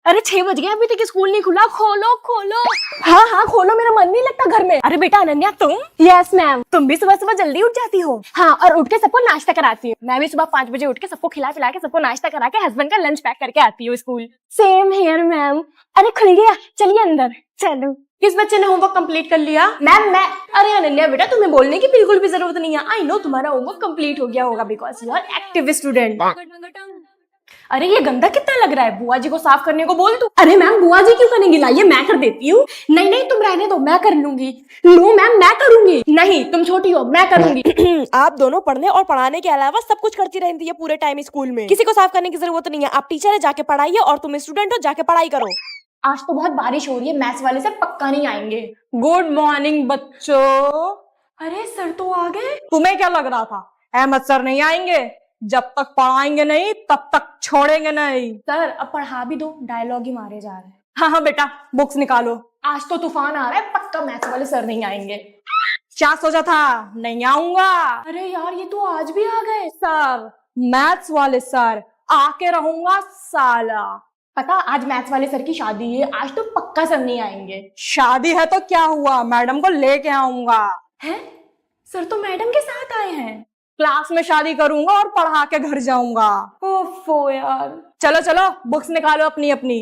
अरे 6 बज गए, अभी तक स्कूल नहीं खुला। खोलो खोलो। हाँ हाँ खोलो, मेरा मन नहीं लगता घर में। अरे बेटा अनन्या तुम? Yes ma'am. तुम भी सुबह सुबह जल्दी उठ जाती हो? हाँ, और उठ के सबको नाश्ता कराती हूँ। मैं भी सुबह 5 बजे उठ के सबको खिला पिला के सबको नाश्ता करा के हस्बैंड का लंच पैक करके आती हूँ स्कूल। Same here ma'am. अरे खुल गया, चलिए अंदर। चलो। किस बच्चे ने होमवर्क कंप्लीट कर लिया? मैम मैं। अरे अनन्या बेटा, तुम्हें बोलने की बिल्कुल भी जरूरत नहीं है। आई नो तुम्हारा होमवर्क कंप्लीट हो गया होगा because you are active student. अरे ये गंदा कितना लग रहा है, बुआ जी को साफ करने को बोल तू। अरे मैम बुआ जी क्यों करेंगी, लाइए मैं कर देती हूँ। नहीं नहीं तुम रहने दो, मैं कर लूंगी। नो मैम मैं करूंगी। नहीं तुम छोटी हो, मैं करूंगी। आप दोनों पढ़ने और पढ़ाने के अलावा सब कुछ करती रहती है पूरे टाइम स्कूल में। किसी को साफ करने की जरूरत नहीं है। आप टीचर है, जाके पढ़ाइए, और तुम स्टूडेंट हो, जाके पढ़ाई करो। आज तो बहुत बारिश हो रही है, मैथ्स वाले सर पक्का नहीं आएंगे। गुड मॉर्निंग बच्चों। अरे सर तो आ गए। तुम्हें क्या लग रहा था अहमद सर नहीं आएंगे? जब तक पढ़ाएंगे नहीं तब तक छोड़ेंगे नहीं। सर अब पढ़ा भी दो, डायलॉग ही मारे जा रहे हैं। हाँ हाँ बेटा बुक्स निकालो, आज तो तूफान आ रहा है, पक्का मैथ्स वाले सर नहीं आएंगे। क्या सोचा था नहीं आऊंगा? अरे यार ये तो आज भी आ गए। सर मैथ्स वाले सर आके रहूंगा साला। पता आज मैथ्स वाले सर की शादी है, आज तो पक्का सर नहीं आएंगे। शादी है तो क्या हुआ, मैडम को लेके आऊंगा। है सर तो मैडम के साथ आए हैं। क्लास में शादी करूंगा और पढ़ा के घर जाऊंगा। ओफो यार। चलो चलो बुक्स निकालो अपनी अपनी।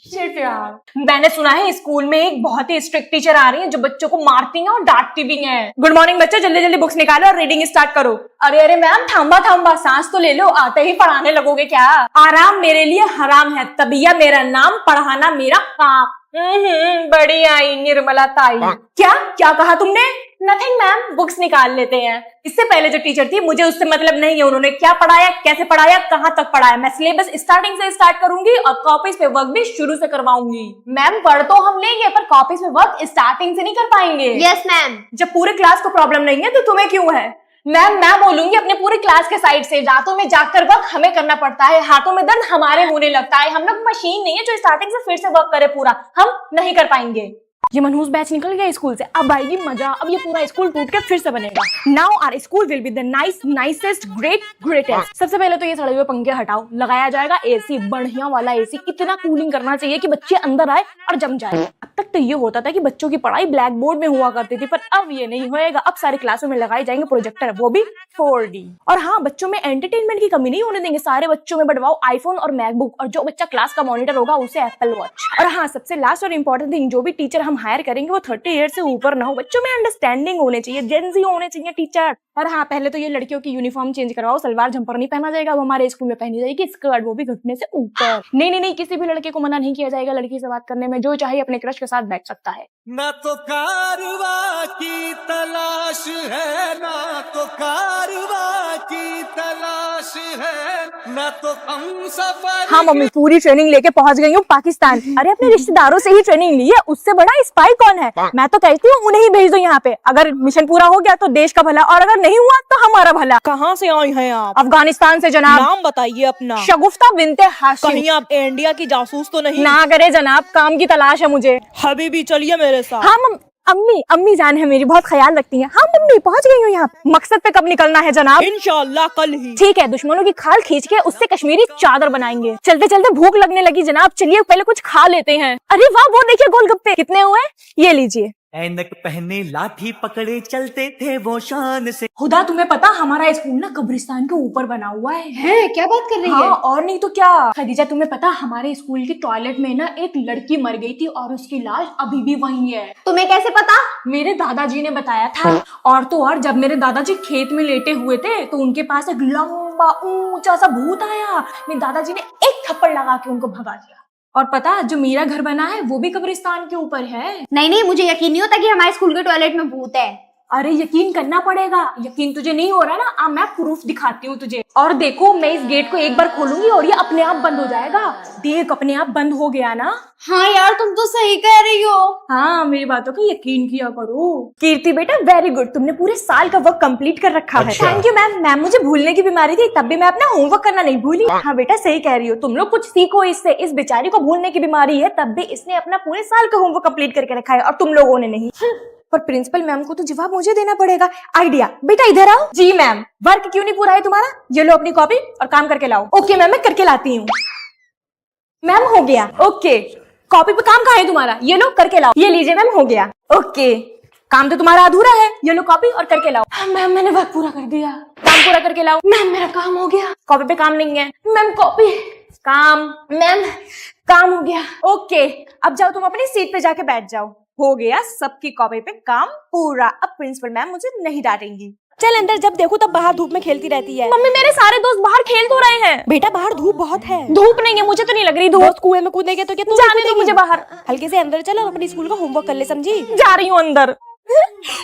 शिट यार। मैंने सुना है स्कूल में एक बहुत ही स्ट्रिक्ट टीचर आ रही है जो बच्चों को मारती हैं और डांटती भी हैं। गुड मॉर्निंग बच्चे, जल्दी जल्दी बुक्स निकालो और रीडिंग स्टार्ट करो। अरे अरे मैम थांबा थांबा, सांस तो ले लो, आते ही पढ़ाने लगोगे क्या? आराम मेरे लिए हराम है, तबिया मेरा नाम, पढ़ाना मेरा काम। बड़ी आई निर्मला ताई। क्या क्या कहा तुमने? नथिंग मैम, बुक्स निकाल लेते हैं। इससे पहले जो टीचर थी मुझे उससे मतलब नहीं है, उन्होंने क्या पढ़ाया, कैसे पढ़ाया, कहाँ तक पढ़ाया। मैं सिलेबस स्टार्टिंग से स्टार्ट करूंगी और कॉपीज पे वर्क भी शुरू से करवाऊंगी। मैम पढ़ तो हम लेंगे पर कॉपीज पे वर्क स्टार्टिंग से नहीं कर पाएंगे। Yes ma'am. जब पूरे क्लास को प्रॉब्लम नहीं है तो तुम्हें क्यों है? मैम मैं बोलूंगी अपने पूरे क्लास के साइड से, रातों में जाकर वर्क हमें करना पड़ता है, हाथों में दर्द हमारे होने लगता है। हम लोग मशीन नहीं है जो स्टार्टिंग से फिर से वर्क करे पूरा, हम नहीं कर पाएंगे। ये मनहूस बैच निकल गया स्कूल से, अब आएगी मजा। अब ये पूरा स्कूल टूट के फिर से बनेगा। Now our school will be the nicest greatest. सबसे पहले तो ये सड़े हुए पंखे हटाओ, लगाया जाएगा एसी, बढ़िया वाला एसी। इतना कूलिंग करना चाहिए कि बच्चे अंदर आए और जम जाए। अब तक तो ये होता था कि बच्चों की पढ़ाई ब्लैक बोर्ड में हुआ करती थी, पर अब ये नहीं होएगा। अब सारे क्लासों में लगाए जाएंगे प्रोजेक्टर, वो भी 4D। और हाँ, बच्चों में एंटरटेनमेंट की कमी नहीं होने देंगे। सारे बच्चों में बढ़वाओ आईफोन और मैकबुक, और जो बच्चा क्लास का मॉनिटर होगा उसे एप्पल वॉच। और हाँ, सबसे लास्ट और इम्पोर्टेंट थिंग, जो भी टीचर हम हायर करेंगे वो 30 ईयर से ऊपर ना हो। बच्चों में अंडरस्टैंडिंग होने चाहिए, जेंजी होने चाहिए टीचर। और हाँ, पहले तो ये लड़कियों की यूनिफॉर्म चेंज करवाओ, सलवार जंपर नहीं पहना जाएगा। अब हमारे स्कूल में पहनी जाएगी स्कर्ट, वो भी घुटने से ऊपर। नहीं नहीं नहीं, किसी भी लड़के को मना नहीं किया जाएगा लड़की से बात करने में। जो चाहे अपने क्रश के साथ बैठ सकता है। ना तो कारवा की तलाश है, ना तो कारवा की तलाश है, ना तो हम सफर। हाँ मम्मी, पूरी ट्रेनिंग लेके पहुंच गई हूँ पाकिस्तान। अरे अपने रिश्तेदारों से ही ट्रेनिंग ली है, उससे बड़ा स्पाई कौन है? मैं तो कहती हूँ उन्हें ही भेज दो यहाँ पे। अगर मिशन पूरा हो गया तो देश का भला, और अगर नहीं हुआ तो हमारा भला। कहाँ से आई हैं आप? अफगानिस्तान से जनाब। नाम बताइए अपना। शगुफ्ता बिनते हाशिम। कहीं आप इंडिया की जासूस तो नहीं? ना करे जनाब, काम की तलाश है मुझे। हबीबी चलिए मेरे साथ। हाँ अम्मी जान है मेरी, बहुत ख्याल रखती हैं। हाँ मम्मी पहुंच गई हूँ यहाँ। मकसद पे कब निकलना है जनाब? इंशाल्लाह कल ही। ठीक है, दुश्मनों की खाल खींच के उससे कश्मीरी चादर बनाएंगे। चलते चलते भूख लगने लगी जनाब, चलिए पहले कुछ खा लेते हैं। अरे वाह, वो देखिए गोलगप्पे कितने हुए, ये लीजिए। ऐनक पहने लाठी पकड़े चलते थे वो शान से। खुदा तुम्हें पता हमारा स्कूल ना कब्रिस्तान के ऊपर बना हुआ है। क्या बात कर रही हाँ, है? और नहीं तो क्या। खदीजा तुम्हें पता हमारे स्कूल के टॉयलेट में ना एक लड़की मर गई थी और उसकी लाश अभी भी वहीं है। तुम्हें कैसे पता? मेरे दादाजी ने बताया था। और तो और जब मेरे दादाजी खेत में लेटे हुए थे तो उनके पास एक लंबा ऊंचा सा भूत आया। मेरे दादाजी ने एक थप्पड़ लगा के उनको भगा दिया। और पता जो मेरा घर बना है वो भी कब्रिस्तान के ऊपर है। नहीं नहीं, मुझे यकीन नहीं होता कि हमारे स्कूल के टॉयलेट में भूत है। अरे यकीन करना पड़ेगा। यकीन तुझे नहीं हो रहा ना, अब मैं प्रूफ दिखाती हूँ तुझे। और देखो, मैं इस गेट को एक बार खोलूंगी और ये अपने आप बंद हो जाएगा। देख, अपने आप बंद हो गया ना। हाँ यार, तुम तो सही कह रही हो। हाँ, मेरी बातों का यकीन किया करो। कीर्ति बेटा वेरी गुड, तुमने पूरे साल का वर्क कंप्लीट कर रखा है। Thank you ma'am. मैम मुझे भूलने की बीमारी थी, तब भी मैं अपना होमवर्क करना नहीं भूली। हाँ बेटा सही कह रही हो, तुम लोग कुछ सीखो इससे। इस बेचारी को भूलने की बीमारी है, तब भी इसने अपना पूरे साल का होमवर्क कंप्लीट करके रखा है और तुम लोगों ने नहीं। पर प्रिंसिपल मैम को तो जवाब मुझे देना पड़ेगा। आइडिया, बेटा इधर आओ। जी मैम। वर्क क्यों नहीं पूरा है तुम्हारा? ये लो अपनी कॉपी और काम करके लाओ। ओके मैम, मैं करके लाती हूँ। मैम हो गया। ओके, कॉपी पे काम कहाँ है तुम्हारा? ये लो करके लाओ। ये लीजिए मैम, हो गया। ओके, काम तो तुम्हारा अधूरा है। ये लो कॉपी और करके लाओ। हाँ, मैम मैंने वर्क पूरा कर दिया। काम पूरा करके लाओ। मैम मेरा काम हो गया। कॉपी पे काम नहीं है मैम, कॉपी काम। मैम काम हो गया। ओके, अब जाओ तुम अपनी सीट पे जाके बैठ जाओ। हो गया सबकी कॉपी पे काम पूरा। अब प्रिंसिपल मैम मुझे नहीं डांटेंगी। चल अंदर, जब देखो तब बाहर धूप में खेलती रहती है। मम्मी मेरे सारे दोस्त बाहर खेल तो रहे हैं। बेटा बाहर धूप बहुत है। धूप नहीं है, मुझे तो नहीं लग रही धूप। दोस्त कुएं में कूदेंगे तो क्या तू भी जाने दो कूदेगी? मुझे बाहर। हल्के से अंदर चल और अपनी स्कूल का होमवर्क कर ले, समझी? जा रही हूँ अंदर।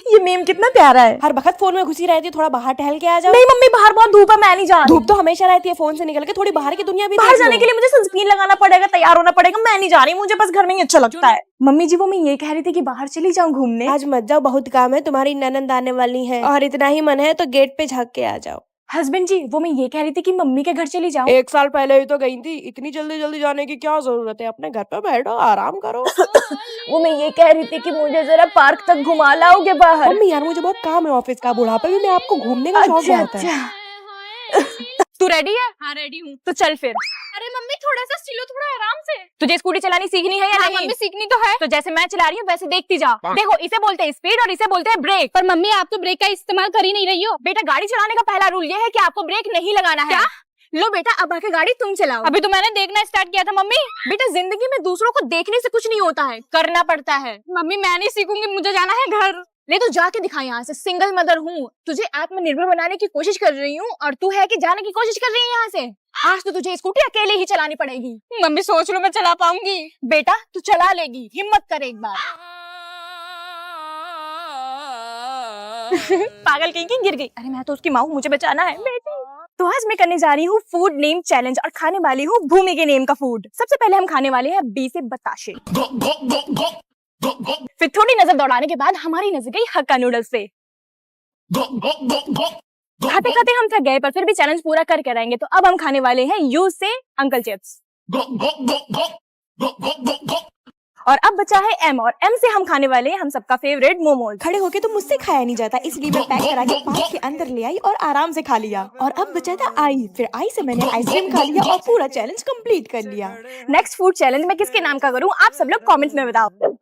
ये मेम कितना प्यारा है। हर वक्त फोन में घुसी रहती है, थोड़ा बाहर टहल के आ जाओ। नहीं मम्मी, बाहर बहुत धूप है, मैं नहीं जा रही। धूप तो हमेशा रहती है, फोन से निकल के थोड़ी बाहर की दुनिया भी बाहर देख लो। जाने के लिए मुझे सनस्क्रीन लगाना पड़ेगा, तैयार होना पड़ेगा। मैं नहीं जा रही, मुझे बस घर में ही अच्छा लगता है। मम्मी जी वो मैं ये कह रही थी कि बाहर चली जाऊं घूमने। आज मत जाओ, बहुत काम है, तुम्हारी ननंद आने वाली है और इतना ही मन है तो गेट पे झाँक के आ जाओ। हस्बैंड जी वो मैं ये कह रही थी कि मम्मी के घर चली जाऊं। 1 साल पहले ही तो गई थी, इतनी जल्दी जल्दी जाने की क्या जरूरत है? अपने घर पे बैठो, आराम करो। वो मैं ये कह रही थी कि मुझे जरा पार्क तक घुमा लाओगे बाहर। मम्मी यार मुझे बहुत काम है ऑफिस का, बुढ़ापे में आपको घूमने का शौक अच्छा बहुत है। अच्छा। तू रेडी है? हाँ रेडी हूँ। तो चल फिर। अरे मम्मी थोड़ा सा चिलो, थोड़ा आराम से। तुझे स्कूटी चलानी सीखनी है या हाँ नहीं? मम्मी सीखनी तो है। तो जैसे मैं चला रही हूँ वैसे देखती जा। देखो इसे बोलते हैं स्पीड और इसे बोलते हैं ब्रेक। पर मम्मी आप तो ब्रेक का इस्तेमाल कर ही नहीं रही हो। बेटा गाड़ी चलाने का पहला रूल ये है कि आपको ब्रेक नहीं लगाना है। क्या? लो बेटा अब आके गाड़ी तुम चलाओ। अभी तो मैंने देखना स्टार्ट किया था मम्मी। बेटा जिंदगी में दूसरों को देखने से कुछ नहीं होता है, करना पड़ता है। मम्मी मैं नहीं सीखूंगी, मुझे जाना है घर। ले तो जाके दिखा यहाँ से। सिंगल मदर हूँ, तुझे आत्मनिर्भर बनाने की कोशिश कर रही हूँ और तू है कि जाने की कोशिश कर रही है यहाँ से। आज तो तुझे स्कूटी अकेले ही चलानी पड़ेगी। मम्मी सोच लो मैं चला पाऊंगी। बेटा तू चला लेगी, हिम्मत कर एक बार। पागल कहीं की गिर गई। अरे मैं तो उसकी माँ हूँ, मुझे बचाना है बेटी। तो आज मैं करने जा रही हूँ फूड नेम चैलेंज और खाने वाली हूँ भूमि के नेम का फूड। सबसे पहले हम खाने वाले हैं बी से बताशे। फिर थोड़ी नजर दौड़ाने के बाद हमारी नजर गई हक्का नूडल्स पे। खाते खाते हम थक गए पर फिर भी चैलेंज पूरा करके रहेंगे। तो अब हम खाने वाले हैं यू से अंकल चिप्स। और अब बचा है एम, और एम से हम खाने वाले हैं हम सबका फेवरेट मोमोज। खड़े होके तो मुझसे खाया नहीं जाता, इसलिए मैं पैक करा के पार्क के अंदर ले आई और आराम से खा लिया। और अब बचा था आई, फिर आई से मैंने आइसक्रीम खा लिया और पूरा चैलेंज कंप्लीट कर लिया। नेक्स्ट फूड चैलेंज मैं किसके नाम का करूं, आप सब लोग कमेंट में बताओ।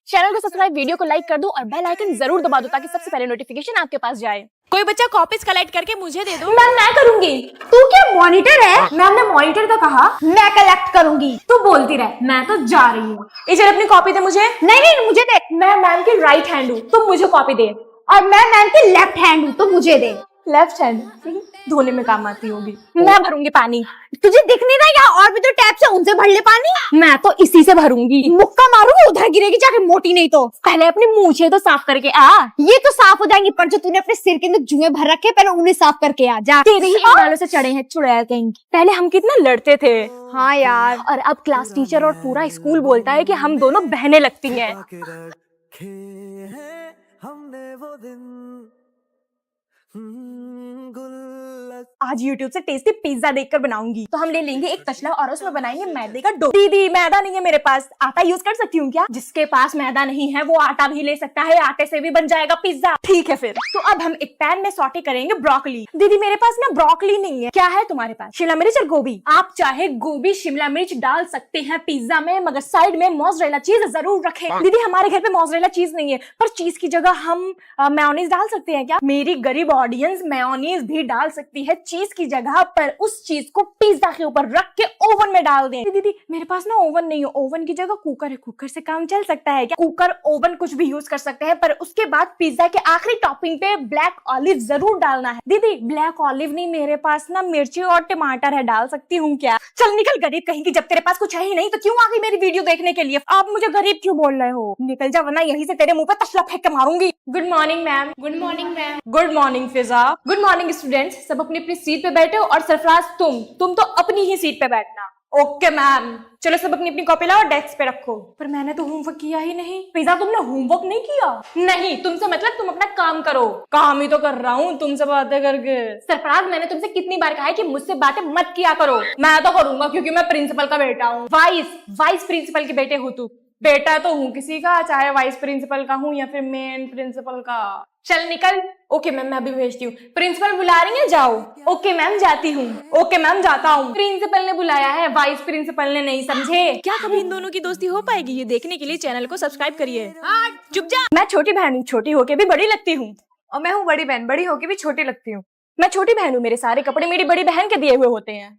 चैनल को सब्सक्राइब, वीडियो को लाइक कर दो और बेल आइकन जरूर दबा दो ताकि सबसे पहले नोटिफिकेशन आपके पास जाए। कोई बच्चा कॉपीज कलेक्ट करके मुझे दे दो। मैम मैं करूंगी। तू क्या मॉनिटर है? मैम ने मॉनिटर का कहा, मैं कलेक्ट करूंगी। तू बोलती रह, मैं तो जा रही हूँ। इधर अपनी कॉपी दे मुझे। नहीं नहीं मुझे दे। मैं मैम की राइट हैंड हूँ, तुम मुझे कॉपी दे। और मैं मैम की लेफ्ट हैंड हूँ, तो मुझे दे। लेफ्ट हैंड धोने में काम आती होगी। मैं भरूंगी पानी। तुझे दिख नहीं रहा या और भी तो टैप से उनसे भर ले पानी। मैं तो इसी से भरूंगी। मुक्का मारूंगी, उधर गिरेगी जाके, मोटी नहीं तो। पहले अपनी मूछें तो साफ करके आ। ये तो साफ हो जाएंगी, पर जो तूने अपने सिर के अंदर जुएं भर रखे पहले उन्हें साफ करके आ जा। तेरे ही बालों से चढ़े हैं चुड़ैल कहेंगे। पहले हम कितना लड़ते थे। हाँ यार। और अब क्लास टीचर और पूरा स्कूल बोलता है कि हम दोनों बहनें लगती हैं। रखे हैं हमने वो दिन गुल्लक। आज YouTube से टेस्टी पिज्जा देखकर बनाऊंगी। तो हम ले लेंगे एक तसला और उसमें बनाएंगे मैदे का डो। दीदी मैदा नहीं है मेरे पास, आटा यूज कर सकती हूँ क्या? जिसके पास मैदा नहीं है वो आटा भी ले सकता है, आटे से भी बन जाएगा पिज्जा। ठीक है फिर। तो अब हम एक पैन में सौटे करेंगे ब्रोकली। दीदी मेरे पास ना ब्रोकली नहीं है। क्या है तुम्हारे पास? शिमला मिर्च और गोभी। आप चाहे गोभी शिमला मिर्च डाल सकते हैं पिज्जा में, मगर साइड में मोज़रेला चीज जरूर रखें। दीदी हमारे घर पे मोज़रेला चीज नहीं है, पर चीज की जगह हम मेयोनीज डाल सकते हैं क्या? मेरी गरीब ऑडियंस मेयोनीज भी डाल सकती है चीज की जगह, पर उस चीज को पिज्जा के ऊपर रख के ओवन में डाल दें। दीदी मेरे पास ना ओवन नहीं है, ओवन की जगह कुकर है, कुकर से काम चल सकता है क्या? कुकर ओवन कुछ भी यूज कर सकते हैं, पर उसके बाद पिज्जा के आखिरी टॉपिंग पे ब्लैक ऑलिव जरूर डालना है। दीदी ब्लैक ऑलिव नहीं, मेरे पास ना मिर्ची और टमाटर है, डाल सकती हूँ क्या? चल निकल गरीब कहीं की, जब तेरे पास कुछ है ही नहीं तो क्यों आ गई मेरी वीडियो देखने के लिए? आप मुझे गरीब क्यों बोल रहे हो? निकल जा वरना यहीं से तेरे मुंह पे तसला फेंक के मारूंगी। Good morning ma'am. Good morning ma'am. Good morning Fiza. Good morning students, सब अपनी अपनी सीट पे बैठे हो और सरफराज तुम तो अपनी ही सीट पे बैठना। Okay ma'am. चलो सब अपनी अपनी कॉपी लाओ और डेस्क पे रखो। पर मैंने तो होमवर्क किया ही नहीं। फिजा तुमने होमवर्क नहीं किया? नहीं, तुमसे मतलब तुम अपना काम करो। काम ही तो कर रहा हूँ तुमसे बातें करके। सरफराज मैंने तुमसे कितनी बार कहा है कि मुझसे बातें मत किया करो। मैं तो करूंगा क्योंकि मैं प्रिंसिपल का बेटा हूँ। वाइस प्रिंसिपल के बेटे हो तू। बेटा तो हूँ किसी का, चाहे वाइस प्रिंसिपल का हूँ या फिर मेन प्रिंसिपल का। चल निकल। ओके मैम, मैं अभी भेजती हूँ। प्रिंसिपल बुला रही है, जाओ। ओके मैम, जाती हूँ। ओके मैम, जाता हूँ। प्रिंसिपल ने बुलाया है, वाइस प्रिंसिपल ने नहीं, समझे? क्या कभी इन दोनों की दोस्ती हो पाएगी? ये देखने के लिए चैनल को सब्सक्राइब करिए। चुप जा। मैं छोटी बहन हूँ, छोटी होके भी बड़ी लगती हूँ। और मैं हूँ बड़ी बहन, बड़ी होके भी छोटी लगती हूँ। मैं छोटी बहन हूँ, मेरे सारे कपड़े मेरी बड़ी बहन के दिए हुए होते हैं।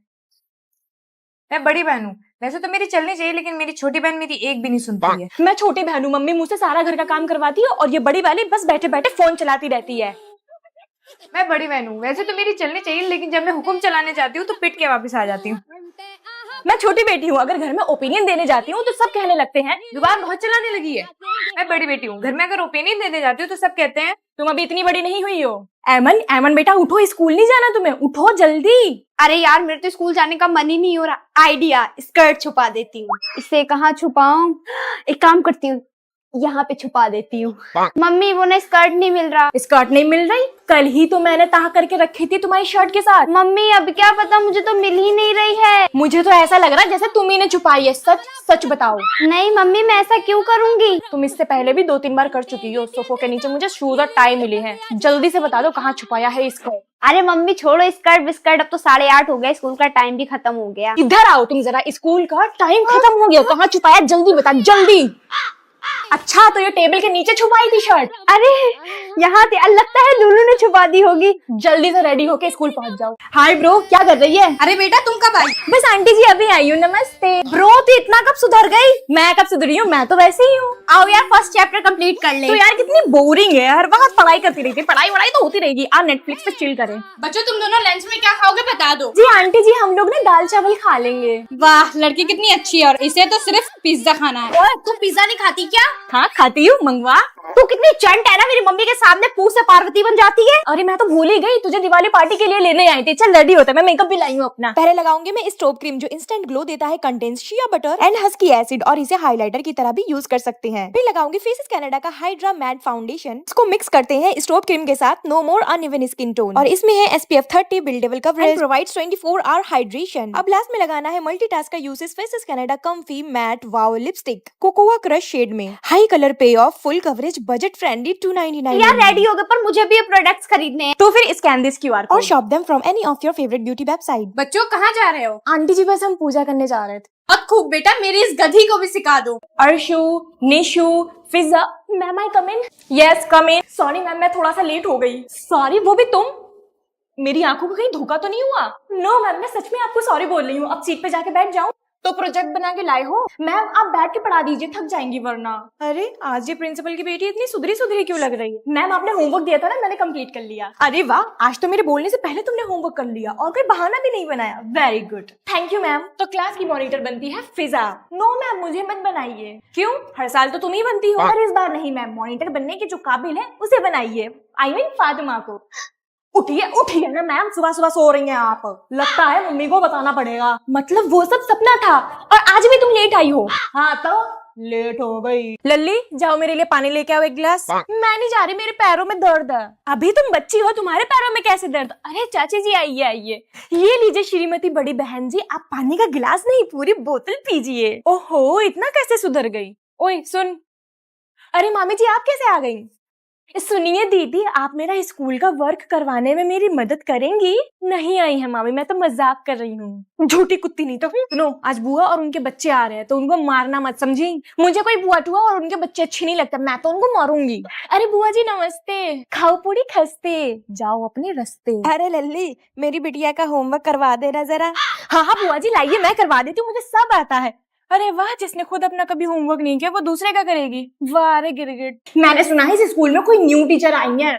मैं बड़ी बहन हूँ, वैसे तो मेरी चलनी चाहिए, लेकिन मेरी छोटी बहन मेरी एक भी नहीं सुनती है। मैं छोटी बहन हूँ, मम्मी मुझसे सारा घर का काम करवाती है और ये बड़ी वाली बस बैठे बैठे फोन चलाती रहती है। मैं बड़ी बहन हूँ, वैसे तो मेरी चलनी चाहिए, लेकिन जब मैं हुक्म चलाने जाती हूँ तो पिट के वापस आ जाती हूँ। मैं छोटी बेटी हूँ, अगर घर में ओपिनियन देने जाती हूँ तो सब कहने लगते हैं जुबान बहुत चलाने लगी है। मैं बड़ी बेटी हूँ, घर में अगर ओपिनियन देने जाती हूँ तो सब कहते हैं तुम अभी इतनी बड़ी नहीं हुई हो। एमन, एमन बेटा उठो, स्कूल नहीं जाना तुम्हें, उठो जल्दी। अरे यार मेरे तो स्कूल जाने का मन ही नहीं हो रहा। आइडिया, स्कर्ट छुपा देती हूँ। इसे कहाँ छुपाऊं? एक काम करती हूँ, यहाँ पे छुपा देती हूँ। मम्मी वो ना स्कर्ट नहीं मिल रहा। स्कर्ट नहीं मिल रही? कल ही तो मैंने ताह करके रखी थी तुम्हारी शर्ट के साथ। मम्मी अब क्या पता, मुझे तो मिल ही नहीं रही है। मुझे तो ऐसा लग रहा है जैसे तुम ही ने छुपाई है। सच सच बताओ। नहीं मम्मी, मैं ऐसा क्यों करूंगी? तुम इससे पहले भी 2-3 बार कर चुकी हो। सोफो के नीचे मुझे शूज और टाई मिली है। जल्दी से बता दो कहाँ छुपाया है इसको। अरे मम्मी छोड़ो स्कर्ट बिस्कर्ट, अब तो 8:30 हो गया, स्कूल का टाइम भी खत्म हो गया। इधर आओ तुम जरा, स्कूल का टाइम खत्म हो गया, कहाँ छुपाया जल्दी बता, जल्दी। अच्छा तो ये टेबल के नीचे छुपाई थी शर्ट? अरे यहाँ थी, लगता है लूलू ने छुपा दी होगी। जल्दी से रेडी होके स्कूल पहुंच जाओ। हाय ब्रो, क्या कर रही है? अरे बेटा तुम कब आई? बस आंटी जी अभी आई हूँ, नमस्ते। ब्रो तू इतना कब सुधर गई? मैं कब सुधरी हूँ, मैं तो वैसे ही हूँ। आओ यार फर्स्ट चैप्टर कंप्लीट कर ले। तो यार कितनी बोरिंग है, हर वक्त पढ़ाई करती रहती है। पढ़ाई वढ़ाई तो होती रहेगी, आज नेटफ्लिक्स पे चिल करें। बच्चों तुम दोनों लंच में क्या खाओगे बता दो। जी आंटी जी, हम लोग ना दाल चावल खा लेंगे। वाह लड़की कितनी अच्छी है, और इसे तो सिर्फ पिज्जा खाना है। ओए तू पिज्जा नहीं खाती क्या? हाँ खाती हूँ, मंगवा। तू कितनी चंट है ना, मेरी मम्मी के सामने पूछ से पार्वती बन जाती है। अरे मैं तो भूल ही गई, तुझे दिवाली पार्टी के लिए लेने आई थी। चल रेडी होता है, मैं मेकअप भी लाई हूँ अपना। पहले लगाऊंगी मैं स्ट्रोब क्रीम जो इंस्टेंट ग्लो देता है, contains shea butter and husky acid, और इसे हाइलाइटर की तरह भी यूज कर सकते हैं। फिर लगाऊंगी फेसेस कनाडा का हाइड्रा मैट फाउंडेशन। इसको मिक्स करते हैं स्ट्रोब क्रीम के साथ, no more uneven skin tone, और इसमें है SPF 30 buildable coverage, provides 24 hour hydration. अब लास्ट में लगाना है मल्टीटास्क का uses Faces Canada comfy matte wow lipstick cocoa crush shade में, high colour pay off, full coverage, budget friendly, 299। यार रेडी हो गए, पर मुझे भी ये प्रोडक्ट्स खरीदने हैं। तो फिर स्कैन दिस QR और shop them from any of your favourite beauty website. बच्चों कहाँ जा रहे हो? आंटी जी बस हम पूजा करने जा रहे थे। अब खूब बेटा, मेरी इस गधी को भी सिखा दो। Arshu, Nishu, Fiza. Ma'am I come in? Yes come in. Sorry ma'am, मैं थोड़ा सा लेट हो गई। सॉरी, वो भी तुम? मेरी आंखों को कहीं धोखा तो नहीं हुआ? नो मैम, मैं सच में आपको सॉरी बोल रही हूँ। अब सीट पे जाके बैठ जाऊँ? तो प्रोजेक्ट बना के लाए हो? मैम आप बैठ के पढ़ा दीजिए, थक जाएंगी वरना। अरे आज ये प्रिंसिपल की बेटी इतनी सुधरी सुधरी क्यों लग रही है? मैम आपने होमवर्क दिया था ना, मैंने कंप्लीट कर लिया। अरे वाह, आज तो मेरे बोलने से पहले तुमने होमवर्क कर लिया और कोई बहाना भी नहीं बनाया। Very good, thank you ma'am. तो क्लास की मॉनिटर बनती है फिजा। नो मैम, मुझे मत बनाइए। क्यों? हर साल तो तुम ही बनती हो। पर इस बार नहीं मैम, मॉनिटर बनने के जो काबिल है उसे बनाइए। आई मीन फातिमा को। उठिए उठिए ना मैम, सुबह सुबह सो रही हैं आप। लगता है मम्मी को बताना पड़ेगा। मतलब वो सब सपना था और आज भी तुम लेट आई हो? हाँ तो लेट हो गई। लल्ली जाओ मेरे लिए पानी लेके आओ एक गिलास। मैं नहीं जा रही, मेरे पैरों में दर्द है। अभी तुम बच्ची हो, तुम्हारे पैरों में कैसे दर्द? अरे चाची जी आइए आइए, ये लीजिए श्रीमती बड़ी बहन जी, आप पानी का गिलास नहीं पूरी बोतल पीजिए। ओहो, इतना कैसे सुधर गई? ओए सुन। अरे मामी जी आप कैसे आ गई? सुनिए दीदी, आप मेरा स्कूल का वर्क करवाने में मेरी मदद करेंगी? नहीं आई है मामी, मैं तो मजाक कर रही हूँ। झूठी कुत्ती नहीं तो। सुनो, आज बुआ और उनके बच्चे आ रहे हैं तो उनको मारना मत, समझी? मुझे कोई बुआ टुआ और उनके बच्चे अच्छे नहीं लगते, मैं तो उनको मारूंगी। अरे बुआ जी नमस्ते, खाओ पूरी खस्ते, जाओ अपने रास्ते। अरे लल्ली, मेरी बिटिया का होमवर्क करवा देना जरा। हाँ हाँ बुआ जी लाइए, मैं करवा देती हूँ, मुझे सब आता है। अरे वाह, जिसने खुद अपना कभी होमवर्क नहीं किया वो दूसरे का करेगी। वाह रे गिरगिट। मैंने सुना है इस स्कूल में कोई न्यू टीचर आई है।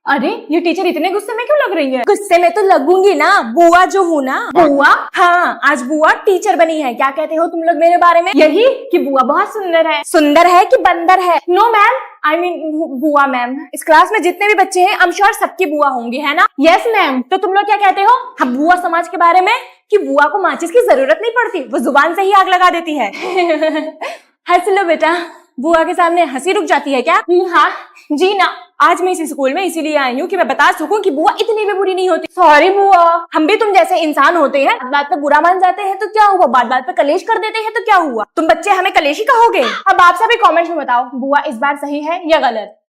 अरे ये टीचर इतने गुस्से में क्यों लग रही है? गुस्से में तो लगूंगी ना, बुआ जो हूँ ना। बुआ? हाँ, आज बुआ टीचर बनी है। क्या कहते हो तुम लोग मेरे बारे में? यही कि बुआ बहुत सुंदर है। सुंदर है कि बंदर है? नो मैम, आई मीन बुआ मैम। इस क्लास में जितने भी बच्चे हैं आई एम श्योर सबकी बुआ होंगी, है ना? Yes ma'am. तो तुम लोग क्या कहते हो हम बुआ समाज के बारे में? कि बुआ को माचिस की जरूरत नहीं पड़ती, वो जुबान से ही आग लगा देती है। हंस लो बेटा। बुआ के सामने हंसी रुक जाती है क्या? हाँ जी ना, आज मैं इस स्कूल में इसीलिए आई हूँ कि मैं बता सकूं कि बुआ इतनी भी बुरी नहीं होती। सॉरी बुआ, हम भी तुम जैसे इंसान होते हैं, बात पे बुरा मान जाते हैं तो क्या हुआ, बात बात पे कलेश कर देते हैं तो क्या हुआ, तुम बच्चे हमें कलेशी कहोगे? अब आप सभी कमेंट्स में बताओ बुआ इस बार सही है या गलत।